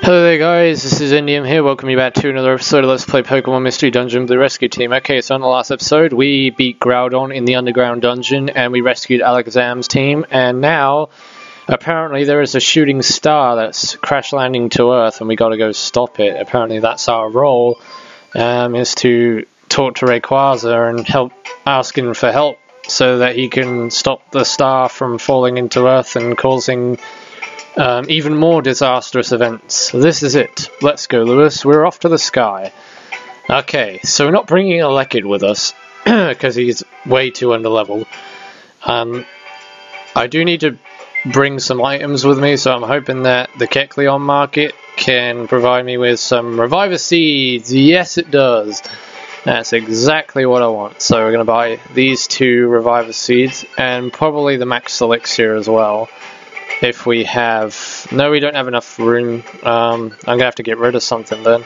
Hello there guys, this is Indium here, welcome you back to another episode of Let's Play Pokemon Mystery Dungeon Blue Rescue Team. Okay, so on the last episode, we beat Groudon in the underground dungeon, and we rescued Alakazam's team, and now, apparently there is a shooting star that's crash landing to Earth, and we gotta go stop it. Apparently that's our role, is to talk to Rayquaza and ask him for help, so that he can stop the star from falling into Earth and causing even more disastrous events. So this is it. Let's go, Lewis. We're off to the sky. Okay, so we're not bringing Elekid with us because he's way too underleveled. I do need to bring some items with me, so I'm hoping that the Kecleon market can provide me with some Reviver Seeds. Yes, it does. That's exactly what I want. So we're going to buy these two Reviver Seeds and probably the Max Elixir as well. If we have... No, we don't have enough room. I'm going to have to get rid of something then.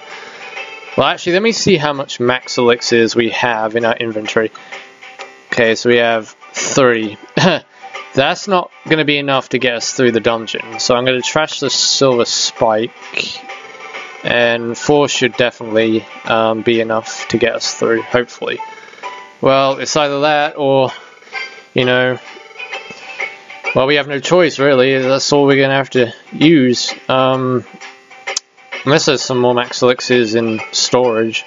Well, actually, let me see how much max elixirs we have in our inventory. Okay, so we have 3. That's not going to be enough to get us through the dungeon. So I'm going to trash the Silver Spike. And 4 should definitely be enough to get us through, hopefully. Well, it's either that or, you know... Well, we have no choice, really. That's all we're going to have to use. Unless there's some more max elixirs in storage.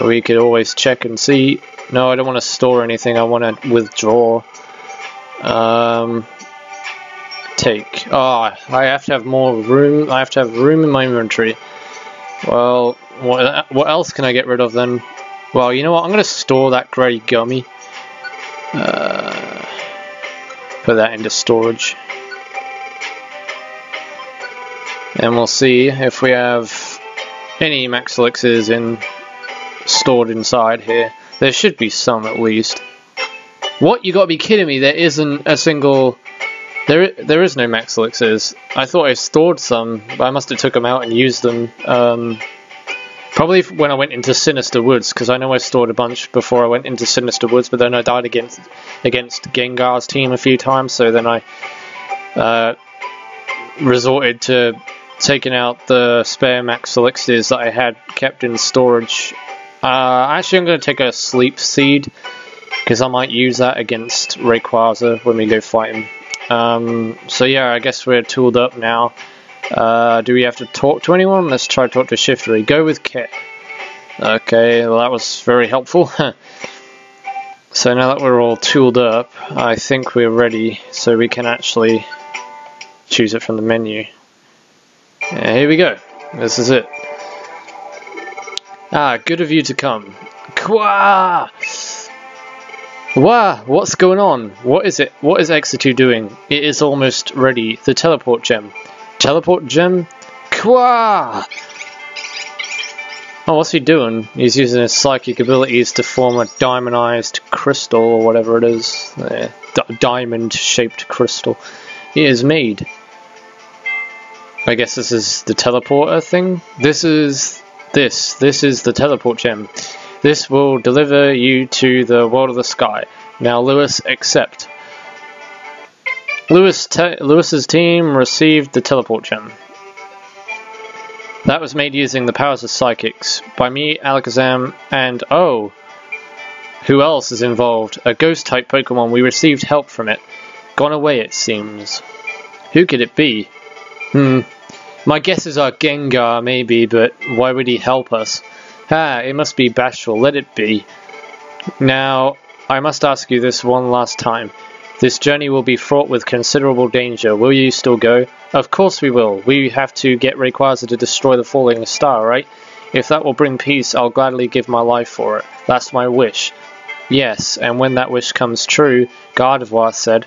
We could always check and see. No, I don't want to store anything. I want to withdraw. Take. Oh, I have to have more room. I have to have room in my inventory. Well, what else can I get rid of then? Well, you know what? I'm going to store that grey gummy. Put that into storage, and we'll see if we have any max elixirs stored inside here. There should be some at least. What? You gotta be kidding me! There isn't a single. There is no max elixirs. I thought I stored some, but I must have took them out and used them. Probably when I went into Sinister Woods, because I know I stored a bunch before I went into Sinister Woods, but then I died against Gengar's team a few times, so then I resorted to taking out the spare max elixirs that I had kept in storage. Actually, I'm going to take a Sleep Seed, because I might use that against Rayquaza when we go fight him. So yeah, I guess we're tooled up now. Do we have to talk to anyone? Let's try to talk to Shiftery. Go with Kit. Okay, well that was very helpful. So now that we're all tooled up, I think we're ready, so we can actually choose it from the menu. Yeah, here we go. This is it. Ah, good of you to come. Kwa! Wow, what's going on? What is it? What is Exetu doing? It is almost ready. The teleport gem. Teleport gem? Kwa! Oh, what's he doing? He's using his psychic abilities to form a diamondized crystal, or whatever it is. Diamond-shaped crystal. He is made. I guess this is the teleporter thing? This is the teleport gem. This will deliver you to the world of the sky. Now, Lewis, accept. Lewis's team received the teleport gem. That was made using the powers of psychics by me, Alakazam, and oh, who else is involved? A ghost-type Pokemon. We received help from it. Gone away, it seems. Who could it be? My guesses are Gengar, maybe, but why would he help us? It must be Bashful. Let it be. Now, I must ask you this one last time. This journey will be fraught with considerable danger. Will you still go? Of course we will. We have to get Rayquaza to destroy the falling star, right? If that will bring peace, I'll gladly give my life for it. That's my wish. Yes, and when that wish comes true, Gardevoir said,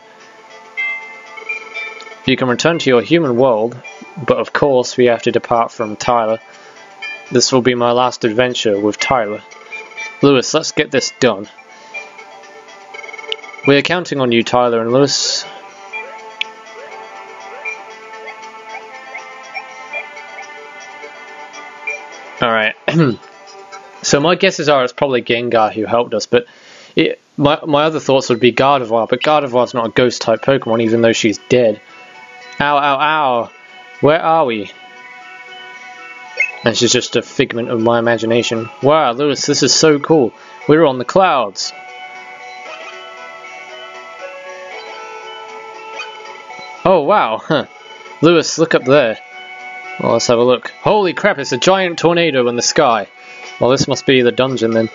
you can return to your human world, but of course we have to depart from Tyler. This will be my last adventure with Tyler. Lewis, let's get this done. We're counting on you, Tyler and Lewis. Alright. So my guesses are it's probably Gengar who helped us, but my other thoughts would be Gardevoir, but Gardevoir's not a ghost-type Pokemon, even though she's dead. Ow, ow, ow! Where are we? And she's just a figment of my imagination. Wow, Lewis, this is so cool. We're on the clouds. Oh, wow. Huh. Lewis, look up there. Well, let's have a look. Holy crap, it's a giant tornado in the sky. Well, this must be the dungeon then.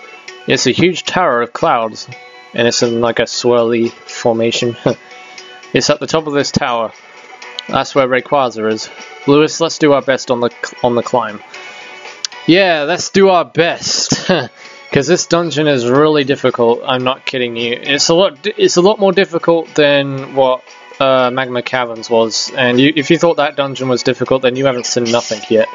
It's a huge tower of clouds. And it's in like a swirly formation. It's at the top of this tower. That's where Rayquaza is. Lewis, let's do our best on the climb. Yeah, let's do our best. Because this dungeon is really difficult. I'm not kidding you. It's a lot more difficult than what Magma Caverns was. And if you thought that dungeon was difficult, then you haven't seen nothing yet.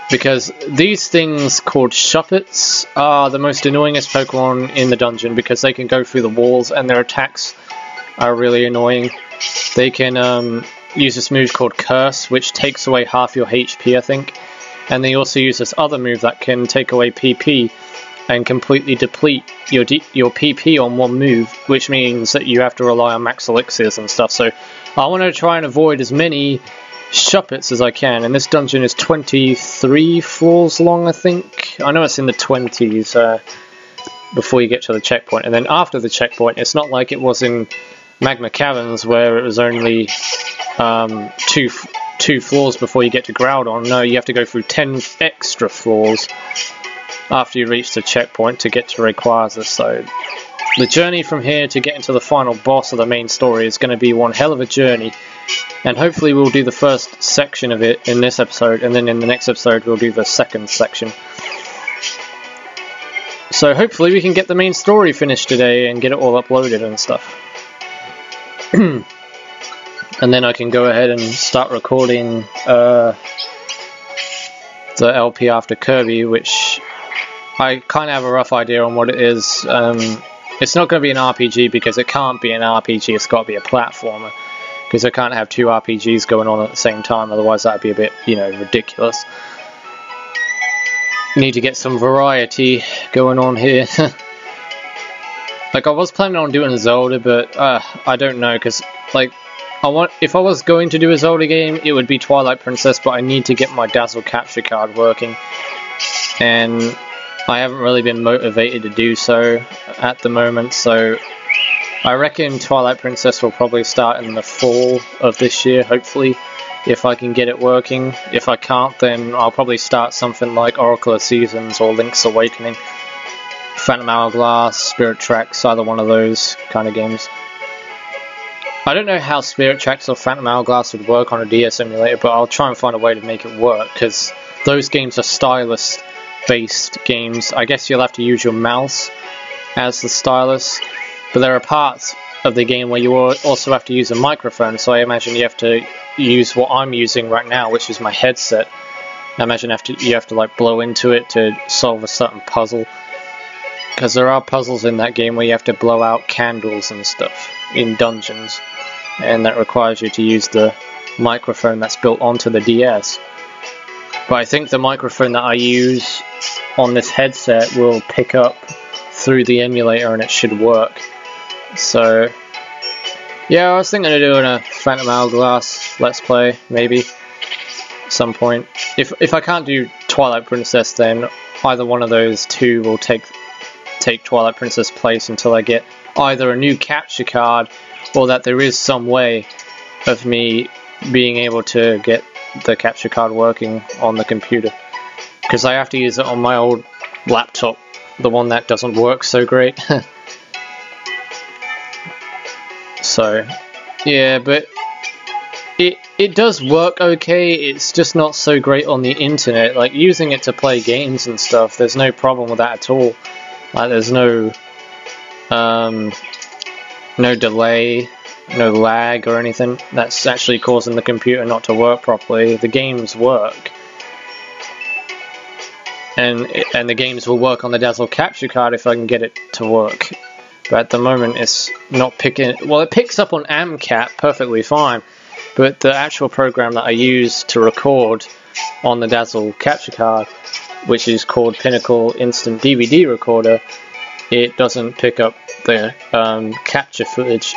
Because these things called Shuppets are the most annoyingest Pokemon in the dungeon because they can go through the walls and their attacks are really annoying. They can use this move called Curse, which takes away half your HP, I think. And they also use this other move that can take away PP and completely deplete your PP on one move, which means that you have to rely on max elixirs and stuff. So I want to try and avoid as many Shuppets as I can. And this dungeon is 23 floors long, I think. I know it's in the 20s before you get to the checkpoint. And then after the checkpoint, it's not like it was in Magma Caverns where it was only two floors before you get to Groudon. No, you have to go through 10 extra floors after you reach the checkpoint to get to Rayquaza. So the journey from here to get into the final boss of the main story is going to be one hell of a journey. And hopefully we'll do the first section of it in this episode, and then in the next episode we'll do the second section. So hopefully we can get the main story finished today and get it all uploaded and stuff. And then I can go ahead and start recording the LP after Kirby, which I kind of have a rough idea on what it is. It's not going to be an RPG because it can't be an RPG, it's got to be a platformer. Because I can't have two RPGs going on at the same time, otherwise that'd be a bit, ridiculous. Need to get some variety going on here. Like, I was planning on doing Zelda, but I don't know, because, like, if I was going to do a Zelda game, it would be Twilight Princess, but I need to get my Dazzle capture card working. And I haven't really been motivated to do so at the moment, so I reckon Twilight Princess will probably start in the fall of this year, hopefully, if I can get it working. If I can't, then I'll probably start something like Oracle of Seasons or Link's Awakening, Phantom Hourglass, Spirit Tracks, either one of those kind of games. I don't know how Spirit Tracks or Phantom Hourglass would work on a DS emulator, but I'll try and find a way to make it work, because those games are stylus-based games. I guess you'll have to use your mouse as the stylus, but there are parts of the game where you also have to use a microphone, so I imagine you have to use what I'm using right now, which is my headset. I imagine you have to like blow into it to solve a certain puzzle, because there are puzzles in that game where you have to blow out candles and stuff in dungeons, and that requires you to use the microphone that's built onto the DS. But I think the microphone that I use on this headset will pick up through the emulator and it should work. So yeah, I was thinking of doing a Phantom Hourglass Let's Play, maybe, at some point. If I can't do Twilight Princess, then either one of those two will take Twilight Princess place until I get either a new capture card, or that there is some way of me being able to get the capture card working on the computer. Because I have to use it on my old laptop, the one that doesn't work so great. So yeah, but it does work okay, it's just not so great on the internet. Like, using it to play games and stuff, there's no problem with that at all. Like, there's no delay, no lag or anything that's actually causing the computer not to work properly. The games work, and the games will work on the Dazzle capture card if I can get it to work. But at the moment it's not picking. Well, it picks up on AMCAP perfectly fine, but the actual program that I use to record on the Dazzle capture card, which is called Pinnacle Instant DVD Recorder, it doesn't pick up the capture footage.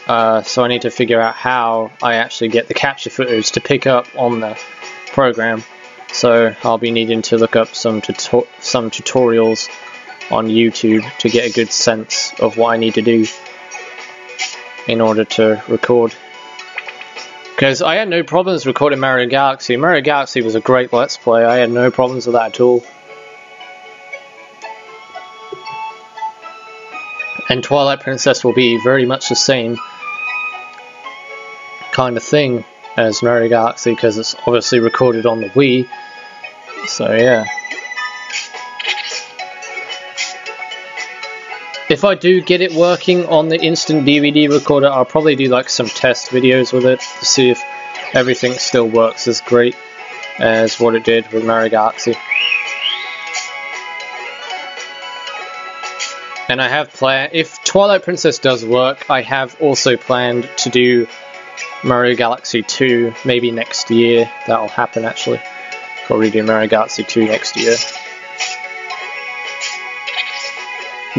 So I need to figure out how I actually get the capture footage to pick up on the program. so I'll be needing to look up some tutorials on YouTube to get a good sense of what I need to do in order to record. Because I had no problems recording Mario Galaxy. Mario Galaxy was a great Let's Play. I had no problems with that at all. And Twilight Princess will be very much the same kind of thing as Mario Galaxy, because it's obviously recorded on the Wii. So yeah. If I do get it working on the instant DVD recorder, I'll probably do like some test videos with it to see if everything still works as great as what it did with Mario Galaxy. And I have planned, if Twilight Princess does work, I have also planned to do Mario Galaxy 2 maybe next year. That'll happen actually. Probably do Mario Galaxy 2 next year.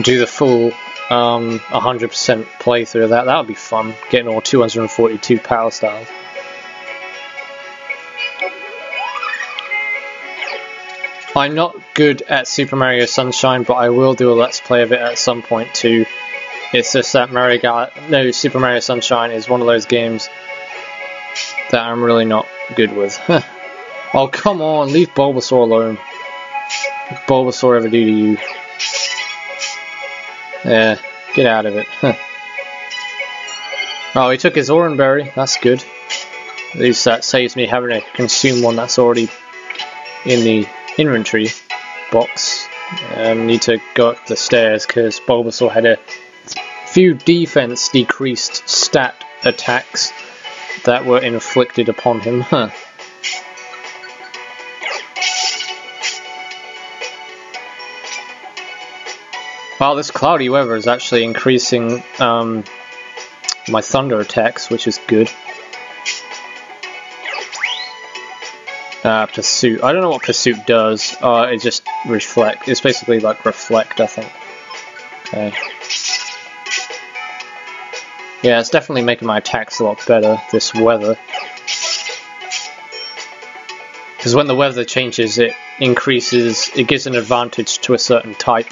Do the full 100% playthrough of that. That would be fun, getting all 242 power styles. I'm not good at Super Mario Sunshine, but I will do a Let's Play of it at some point too. It's just that Super Mario Sunshine is one of those games that I'm really not good with. Oh, come on, leave Bulbasaur alone. What did Bulbasaur ever do to you? Yeah, get out of it. Oh, he took his Oran Berry. That's good. At least that saves me having to consume one that's already in the inventory box. Need to go up the stairs because Bulbasaur had a few defense decreased stat attacks that were inflicted upon him. Well, this cloudy weather is actually increasing my thunder attacks, which is good. Pursuit. I don't know what Pursuit does. It just reflect. It's basically like reflect, I think. Okay. Yeah, it's definitely making my attacks a lot better, this weather. Because when the weather changes, it gives an advantage to a certain type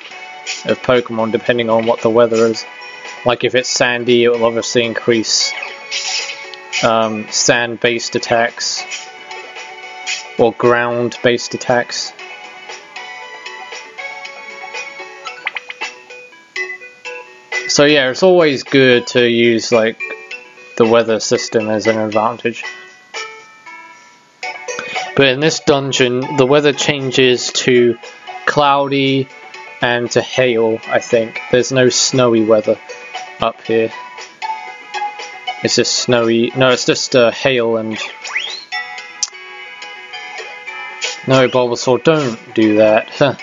of Pokemon depending on what the weather is. Like if it's sandy, it will obviously increase sand-based attacks or ground-based attacks. So yeah, it's always good to use like the weather system as an advantage. But in this dungeon, the weather changes to cloudy and to hail, I think. There's no snowy weather up here. It's just snowy. No, it's just hail and... No, Bulbasaur, don't do that. Huh.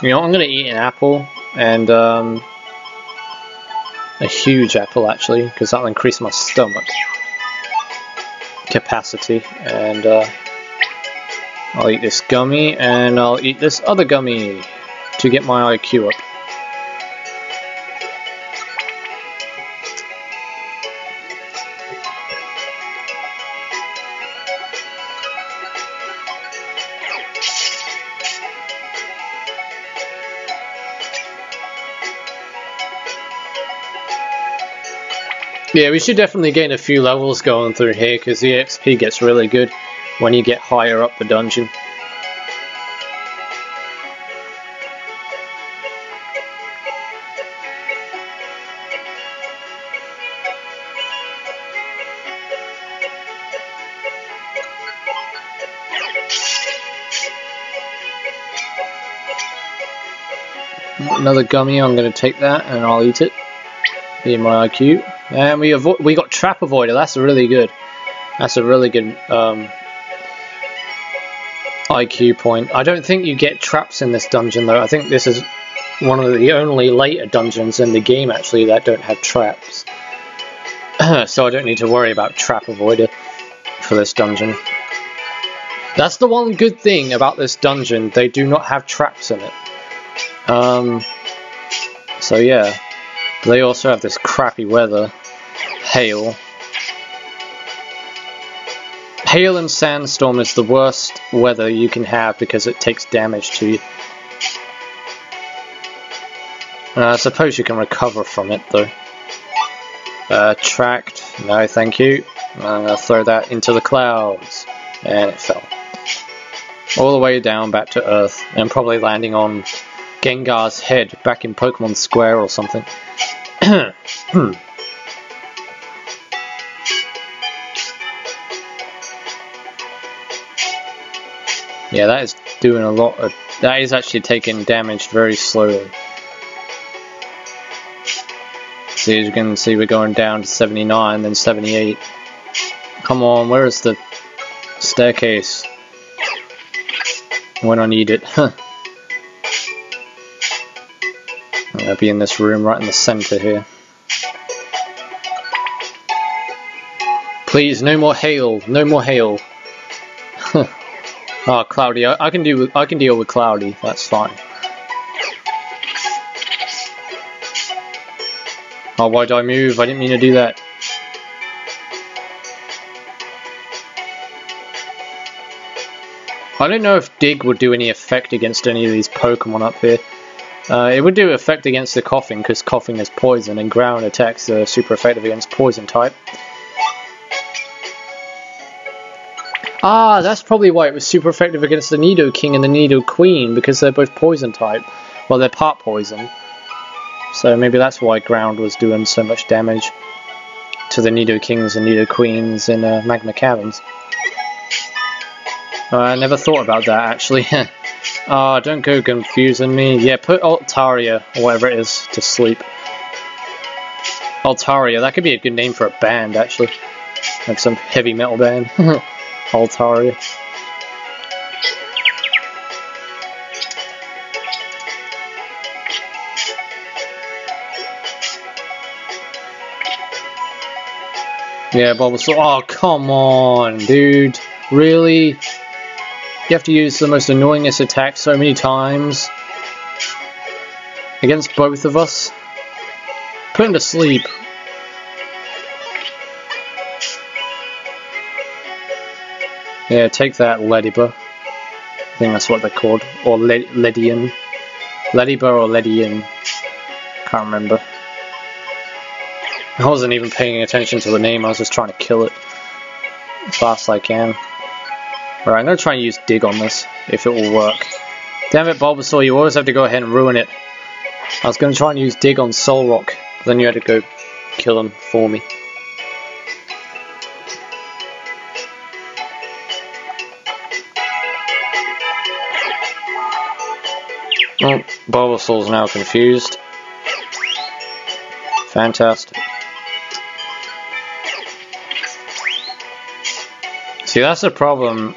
You know, I'm going to eat an apple, and a huge apple actually, because that'll increase my stomach capacity. And I'll eat this gummy, and I'll eat this other gummy to get my IQ up. Yeah, we should definitely gain a few levels going through here, because the XP gets really good when you get higher up the dungeon. Another gummy, I'm going to take that and I'll eat it. Be my IQ. And we got Trap Avoider. That's really good. That's a really good IQ point. I don't think you get traps in this dungeon though. I think this is one of the only later dungeons in the game actually that don't have traps. So I don't need to worry about trap avoider for this dungeon. That's the one good thing about this dungeon, they do not have traps in it. So yeah, they also have this crappy weather, hail. Hail and sandstorm is the worst weather you can have because it takes damage to you. I suppose you can recover from it though. Tracked, no thank you. I'm gonna throw that into the clouds, and it fell. All the way down back to Earth, and probably landing on Gengar's head back in Pokemon Square or something. Yeah, that is doing a lot of... That is actually taking damage very slowly. See, as you can see, we're going down to 79, then 78. Come on, where is the staircase? When I need it. I'm gonna be in this room right in the center here. Please, no more hail, no more hail. Oh, cloudy. I can deal with cloudy. That's fine. Oh, why did I move? I didn't mean to do that. I don't know if Dig would do any effect against any of these Pokemon up here. It would do effect against the Coughing, because Coughing is poison, and ground attacks are super effective against poison type. Ah, that's probably why it was super effective against the Nidoking and the Nidoqueen, because they're both poison type. Well, they're part poison. So maybe that's why ground was doing so much damage to the Nidokings and Nidoqueens in Magma Caverns. I never thought about that, actually. Ah, don't go confusing me. Yeah, put Altaria, or whatever it is, to sleep. Altaria, that could be a good name for a band, actually. Like some heavy metal band. Altaria. Yeah, Bulbasaur. Oh, come on, dude. Really? You have to use the most annoyingest attack so many times against both of us? Put him to sleep. Yeah, take that, Ladybug. I think that's what they're called. Or Ledian. Ladybug or Ledian. Can't remember. I wasn't even paying attention to the name, I was just trying to kill it as fast as I can. Alright, I'm going to try and use Dig on this, if it will work. Damn it, Bulbasaur, you always have to go ahead and ruin it. I was going to try and use Dig on Solrock, but then you had to go kill him for me. Oh, Bulbasaur's now confused. Fantastic. See, that's the problem.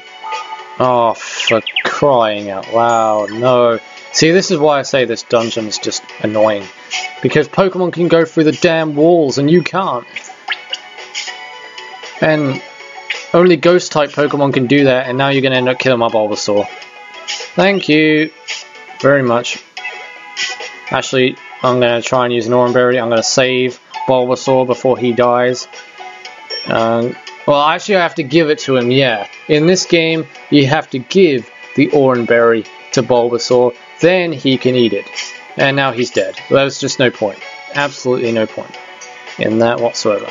Oh, for crying out loud, no. See, this is why I say this dungeon is just annoying. Because Pokemon can go through the damn walls and you can't. And only Ghost-type Pokemon can do that, and now you're going to end up killing my Bulbasaur. Thank you very much. Actually, I'm going to try and use an Oran Berry. I'm going to save Bulbasaur before he dies. Well, actually I have to give it to him, yeah. In this game, you have to give the Oran Berry to Bulbasaur, then he can eat it. And now he's dead. There's just no point. Absolutely no point in that whatsoever.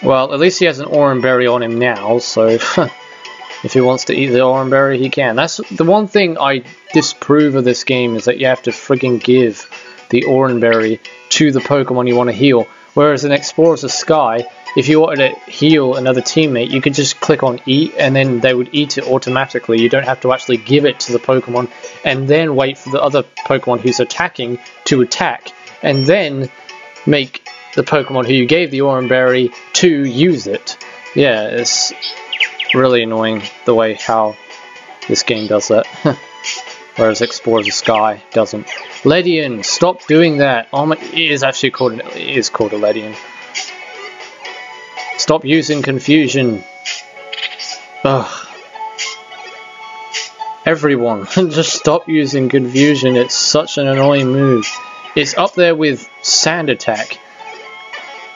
Well, at least he has an Oran Berry on him now, so if he wants to eat the Oran Berry, he can. That's the one thing I disprove of this game, is that you have to friggin' give the Oran Berry to the Pokemon you want to heal. Whereas in Explorers of Sky, if you wanted to heal another teammate, you could just click on eat and then they would eat it automatically. You don't have to actually give it to the Pokemon and then wait for the other Pokemon who's attacking to attack and then make the Pokemon who you gave the Oran Berry to use it. Yeah, it's really annoying the way how this game does that. whereas Explore the Sky doesn't. Ledian, stop doing that. Oh my, it is actually called a Ledian. Stop using confusion. Ugh. Everyone, just stop using confusion. It's such an annoying move. It's up there with Sand Attack.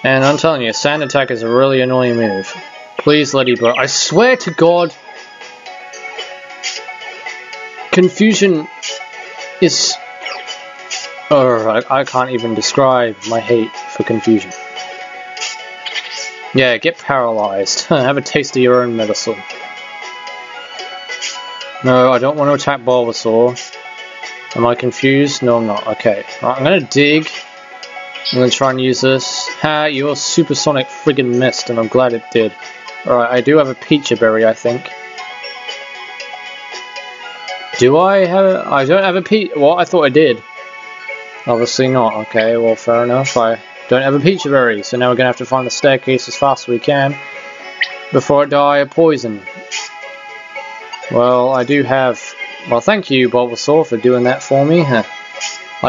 And I'm telling you, Sand Attack is a really annoying move. Please, Ladybird. I swear to God, confusion is... Oh, I can't even describe my hate for confusion. Yeah, get paralyzed. Have a taste of your own medicine. No, I don't want to attack Bulbasaur. Am I confused? No, I'm not. Okay. Right, I'm going to dig. I'm going to try and use this. Ha, your supersonic friggin' missed, and I'm glad it did. Alright, I do have a Peachy Berry, I think. Do I have a... I don't have a Peach... What? I thought I did. Obviously not. Okay, well, fair enough. I don't have a Peachy Berry, so now we're going to have to find the staircase as fast as we can before I die of poison. Well, I do have... Well, thank you, Bulbasaur, for doing that for me. I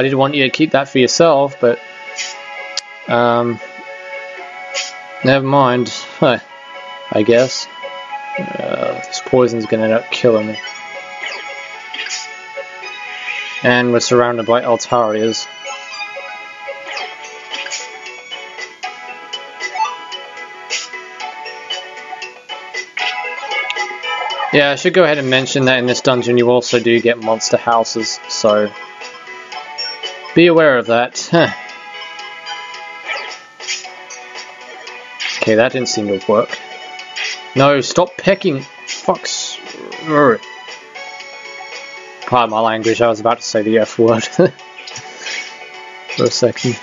did want you to keep that for yourself, but... never mind. I guess. This poison's gonna end up killing me. And we're surrounded by Altarias. Yeah, I should go ahead and mention that in this dungeon you also do get monster houses, so be aware of that. Okay, that didn't seem to work. No, stop pecking. Fucks. Pardon my language, I was about to say the F word. For a second.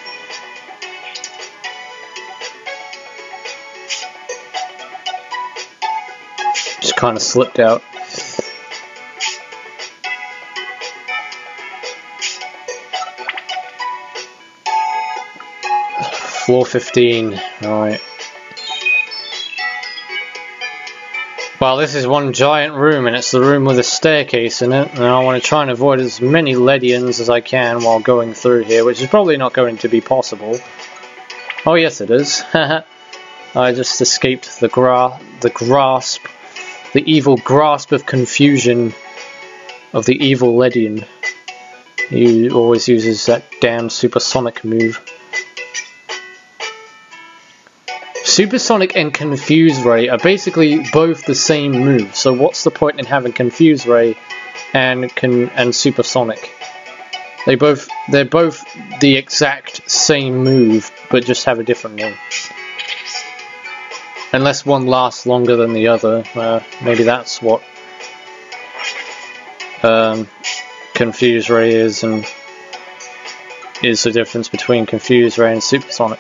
Just kind of slipped out. Floor 15, right. Well, this is one giant room, and it's the room with a staircase in it, and I want to try and avoid as many Ledians as I can while going through here, which is probably not going to be possible. Oh yes it is. I just escaped the grasp, the evil grasp of confusion of the evil Ledian. He always uses that damn supersonic move. Supersonic and Confuse Ray are basically both the same move, so what's the point in having Confuse Ray and Supersonic? They're both the exact same move, but just have a different name. Unless one lasts longer than the other, maybe that's what Confuse Ray is, and is the difference between Confuse Ray and Supersonic.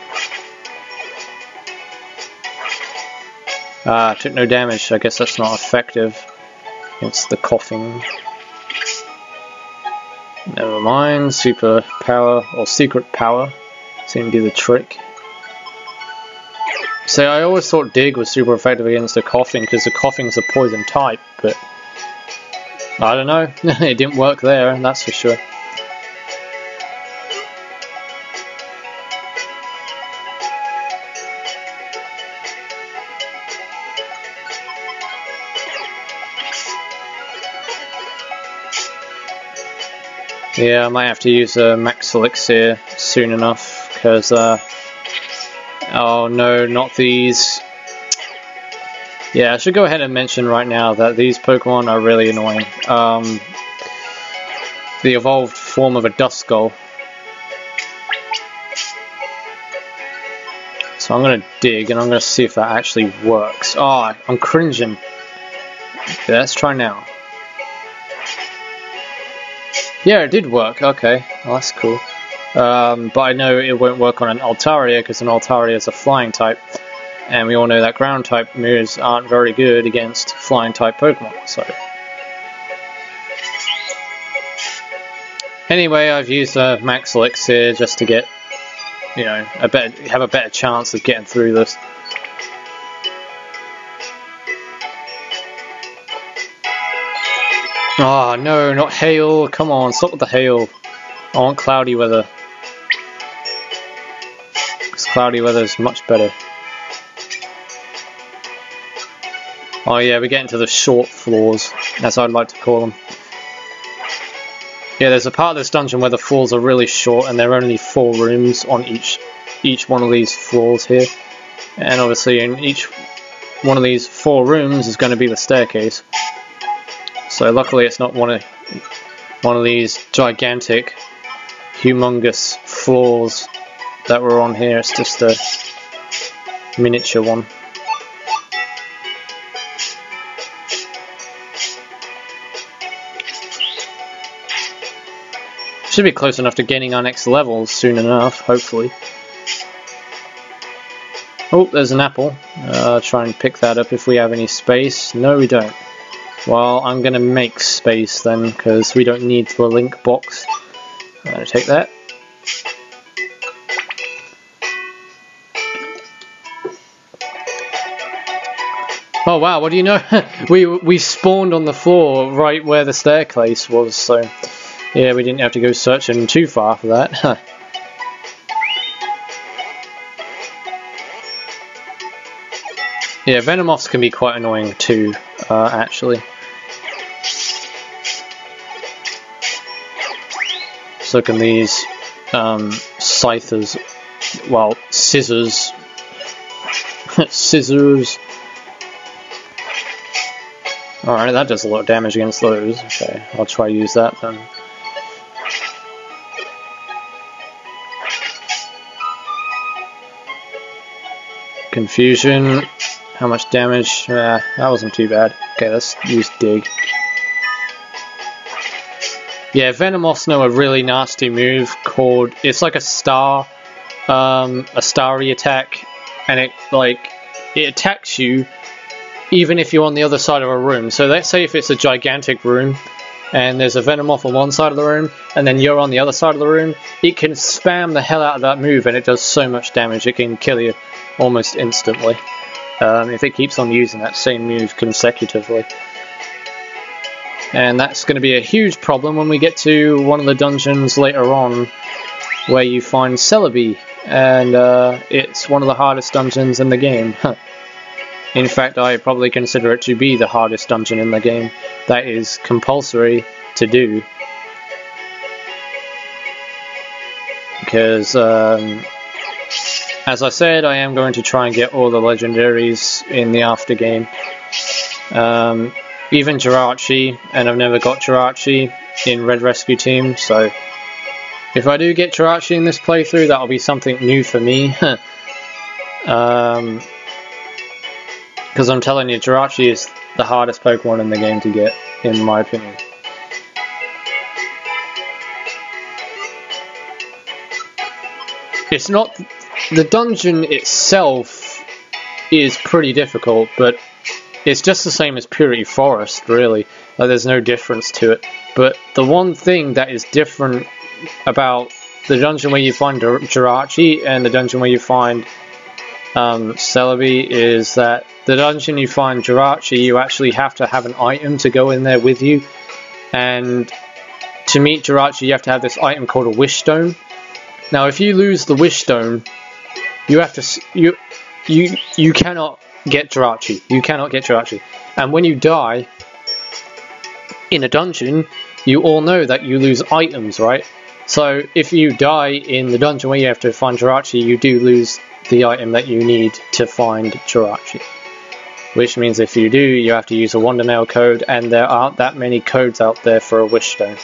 Took no damage, I guess that's not effective against the coughing. Never mind, super power, or secret power, seem to be the trick. So I always thought Dig was super effective against the coughing, because the coughing's a poison type, but I don't know, it didn't work there, that's for sure. Yeah, I might have to use a Max Elixir soon enough, because, oh no, not these. Yeah, I should go ahead and mention right now that these Pokemon are really annoying. The evolved form of a Duskull. So I'm going to dig, and I'm going to see if that actually works. Oh, I'm cringing. Okay, let's try now. Yeah, it did work. Okay, well, that's cool. But I know it won't work on an Altaria, because an Altaria is a flying type, and we all know that ground type moves aren't very good against flying type Pokemon. So anyway, I've used a Max Elixir just to get, you know, have a better chance of getting through this. Oh no, not hail. Come on, stop with the hail. I want cloudy weather. Because cloudy weather is much better. Oh yeah, we're getting to the short floors, as I'd like to call them. Yeah, there's a part of this dungeon where the floors are really short and there are only 4 rooms on each one of these floors here. And obviously in each one of these 4 rooms is going to be the staircase. So luckily it's not one of these gigantic, humongous floors that were on here. It's just a miniature one. Should be close enough to getting our next level soon enough, hopefully. Oh, there's an apple. Try and pick that up if we have any space. No, we don't. Well, I'm going to make space then, because we don't need the link box. I'm going to take that. Oh wow, what do you know? we spawned on the floor right where the staircase was, so yeah, we didn't have to go searching too far for that. Yeah, Venomoths can be quite annoying too, actually. So can these scythers, well, scissors. Scissors. Alright, that does a lot of damage against those. Okay, I'll try to use that then. Confusion. How much damage? That wasn't too bad. Okay, let's use dig. Yeah, Venomoths know a really nasty move called, it's like a star, a starry attack, and it attacks you even if you're on the other side of a room. So let's say if it's a gigantic room and there's a Venomoth on one side of the room and then you're on the other side of the room, it can spam the hell out of that move and it does so much damage it can kill you almost instantly. If it keeps on using that same move consecutively. And that's going to be a huge problem when we get to one of the dungeons later on where you find Celebi, and it's one of the hardest dungeons in the game. In fact, I probably consider it to be the hardest dungeon in the game. That is compulsory to do. Because, as I said, I am going to try and get all the legendaries in the after game. Even Jirachi, and I've never got Jirachi in Red Rescue Team, so if I do get Jirachi in this playthrough, that'll be something new for me. Because I'm telling you, Jirachi is the hardest Pokemon in the game to get, in my opinion. It's not... The dungeon itself is pretty difficult, but it's just the same as Purity Forest, really. There's no difference to it. But the one thing that is different about the dungeon where you find Jirachi and the dungeon where you find Celebi is that the dungeon you find Jirachi, you actually have to have an item to go in there with you. And to meet Jirachi, you have to have this item called a Wish Stone. Now, if you lose the Wish Stone, you have to you cannot get Jirachi. You cannot get Jirachi. And when you die in a dungeon, you all know that you lose items, right? So if you die in the dungeon where you have to find Jirachi, you do lose the item that you need to find Jirachi. Which means if you do, you have to use a Wonder Mail code, and there aren't that many codes out there for a Wish Stone.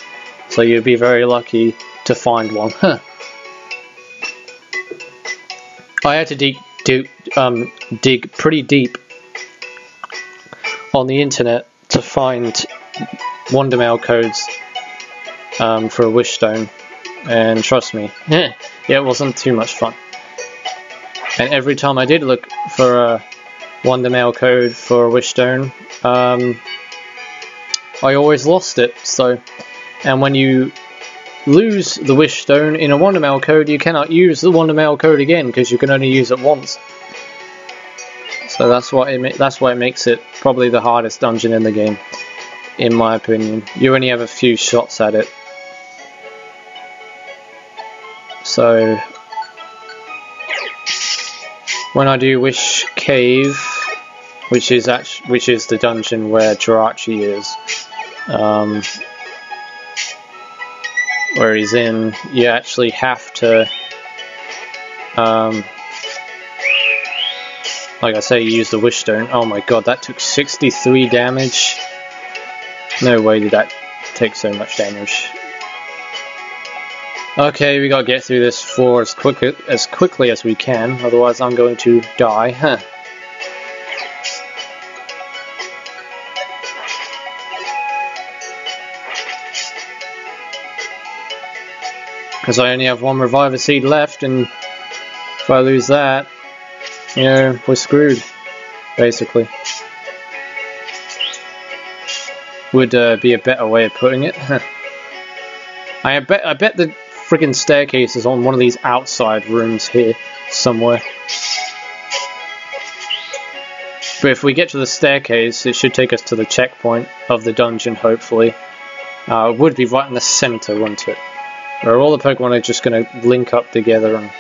So you'd be very lucky to find one. I had to dig pretty deep on the internet to find Wonder Mail codes for a Wish Stone, and trust me, yeah, it wasn't too much fun. And every time I did look for a Wonder Mail code for a Wish Stone, I always lost it. So, and when you lose the Wish Stone in a Wonder Mail code, you cannot use the Wonder Mail code again because you can only use it once. So that's why it makes it probably the hardest dungeon in the game. in my opinion. You only have a few shots at it. So when I do Wish Cave, which is the dungeon where Jirachi is, where he's in, you actually have to, like I say, use the Wish Stone. Oh my god, that took 63 damage. No way did that take so much damage. Okay, we gotta get through this floor as quickly as we can, otherwise I'm going to die. Huh. Because I only have one Reviver Seed left, and if I lose that, you know, we're screwed, basically. Would be a better way of putting it. I bet the friggin' staircase is on one of these outside rooms here somewhere. But if we get to the staircase, it should take us to the checkpoint of the dungeon, hopefully. It would be right in the center, wouldn't it? Where all the Pokemon are just going to link up together. And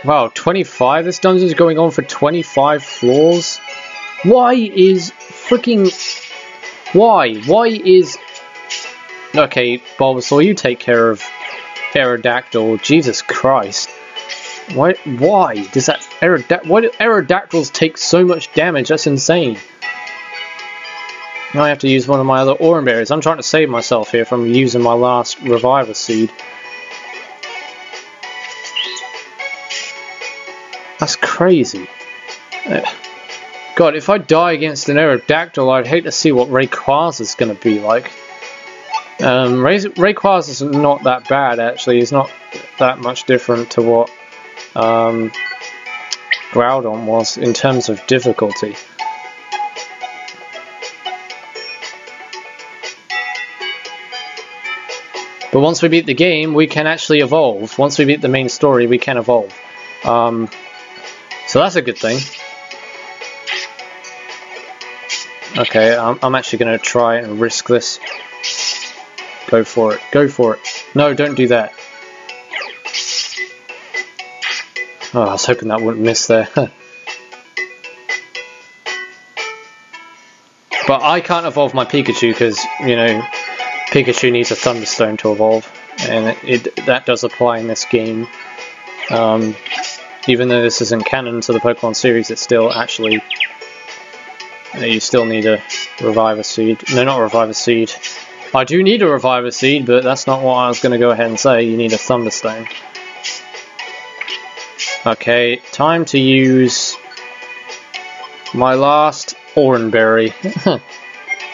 wow, 25? This dungeon is going on for 25 floors? Why is freaking... Why? Why is... Okay, Bulbasaur, you take care of Aerodactyl. Jesus Christ. Why does that why do Aerodactyls take so much damage? That's insane. Now I have to use one of my other Oran Berries. I'm trying to save myself here from using my last Reviver Seed. That's crazy. God, if I die against an Aerodactyl, I'd hate to see what Rayquaza is going to be like. Rayquaza is not that bad, actually. He's not that much different to what Groudon was in terms of difficulty. But once we beat the game, we can actually evolve. Once we beat the main story, we can evolve. So that's a good thing. Okay, I'm actually going to try and risk this. Go for it. Go for it. No, don't do that. Oh, I was hoping that wouldn't miss there. But I can't evolve my Pikachu because, you know, Pikachu needs a Thunderstone to evolve, and that does apply in this game. Even though this isn't canon to the Pokemon series, it's still actually... You still need a Reviver Seed. No, not a Reviver Seed. I do need a Reviver Seed, but that's not what I was going to go ahead and say. You need a Thunderstone. Okay, time to use my last Oran Berry.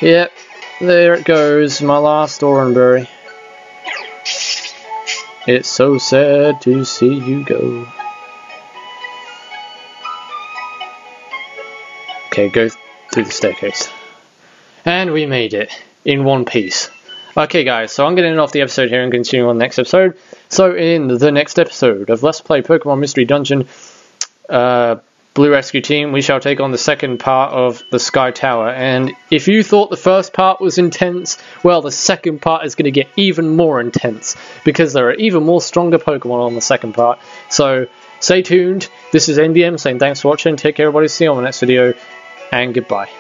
Yep. There it goes, my last Oran Berry. It's so sad to see you go. Okay, go through the staircase. And we made it in one piece. Okay guys, so I'm going to end off the episode here and continue on the next episode. So in the next episode of Let's Play Pokemon Mystery Dungeon, Blue Rescue Team, we shall take on the second part of the Sky Tower. And if you thought the first part was intense, well, the second part is going to get even more intense, because there are even more stronger Pokemon on the second part. So stay tuned. This is NBM saying thanks for watching. Take care everybody. See you on the next video, and goodbye.